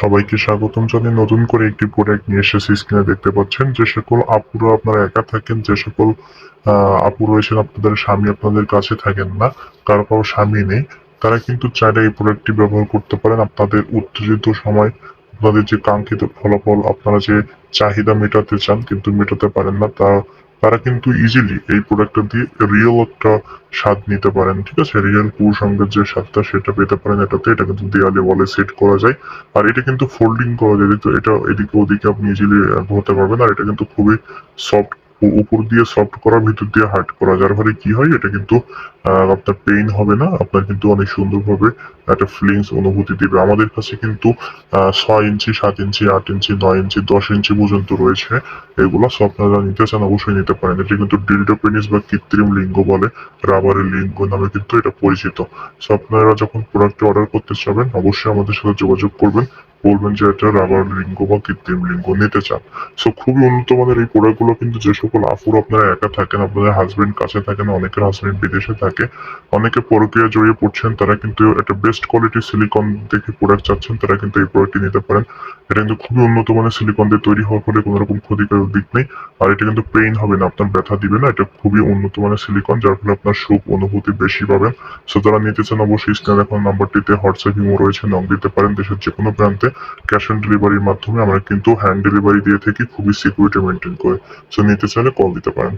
সবাইকে স্বাগতম জানিয়ে নতুন করে একটি প্রোডাক্ট নিয়ে এসেছি। স্ক্রিনে দেখতে পাচ্ছেন যে সকল আপুরা আপনারা একা থাকেন, যে সকল আপু রয়েছেন আপনাদের স্বামী আপনাদের কাছে থাকেন না, কারো স্বামী নেই, তারা কিন্তু চাইলে এই প্রোডাক্টটি ব্যবহার করতে পারেন। আপনাদের উত্তেজিত সময় আপনাদের যে কাঙ্ক্ষিত ফলাফল, আপনারা যে চাহিদা মেটাতে চান কিন্তু মেটাতে পারেন না, তারা কিন্তু ইজিলি এই প্রোডাক্টটা দিয়ে রিয়েল একটা স্বাদ নিতে পারেন। ঠিক আছে, রিয়েল পুরুষাঙ্গের যে স্বাদটা সেটা পেতে পারেন এটাতে। এটা কিন্তু দেয়ালে ওয়ালে সেট করা যায়, আর এটা কিন্তু ফোল্ডিং করা যায়, তো এটা এদিকে ওদিকে আপনি ইজিলি ঘোরাতে পারবেন। আর এটা কিন্তু খুবই সফট, উপর দিয়ে সফট করা, ভিতর দিয়ে হার্ড করা, যার ফলে কি হয়, এটা কিন্তু আপনার পেইন হবে না, আপনার কিন্তু অনেক সুন্দরভাবে একটা ফিলিংস অনুভূতি দিবে। আমাদের কাছে কিন্তু 6 ইঞ্চি, 7 ইঞ্চি, 8 ইঞ্চি, 9 ইঞ্চি, 10 ইঞ্চি পর্যন্ত রয়েছে এগুলো। সো আপনারা নিতে চান অবশ্যই নিতে পারেন। এটা কিন্তু ডিল্ডো পেনিস বা কৃত্রিম লিঙ্গ বলে, রাবারের লিঙ্গ নামে কিন্তু এটা পরিচিত। সো আপনারা যখন প্রোডাক্ট অর্ডার করতে চাবেন অবশ্যই আমাদের সাথে যোগাযোগ করবেন, বলবেন যে এটা রাবার লিঙ্গ বা কৃত্রিম লিঙ্গ নিতে চান। সো খুবই উন্নত মানের এই প্রোডাক্ট গুলো কিন্তু যে সকল আফুর আপনারা একা থাকেন, আপনাদের হাজবেন্ড কাছে থাকেন, অনেকের হাজবেন্ড বিদেশে থাকে, অনেকে পরকীয়া জড়িয়ে পড়ছেন, তারা কিন্তু একটা বেস্ট কোয়ালিটির সিলিকন দেখে প্রোডাক্ট চাচ্ছেন, তারা কিন্তু এই প্রোডাক্টটি নিতে পারেন। এটা কিন্তু খুবই উন্নত মানের সিলিকন দিয়ে তৈরি হওয়ার ফলে কোনো রকম ক্ষতিকারক দিক নেই। আর এটা কিন্তু পেইন হবে না, আপনার ব্যথা দিবে না। এটা খুবই উন্নত মানের সিলিকন, যার ফলে আপনার সুখ অনুভূতি বেশি পাবেন। সো যারা নিতে চান অবশ্যই স্ক্রিনে দেখানো নাম্বারটিতে হোয়াটসঅ্যাপ ইমো রয়েছে, নক দিতে পারেন। দেশের যে কোনো প্রান্তে ক্যাশ অন ডেলিভারির মাধ্যমে আমরা কিন্তু হ্যান্ড ডেলিভারি দিয়ে থাকি, খুবই সিকিউরিটি মেনটেন করে। সো নিতে চাইলে কল দিতে পারেন।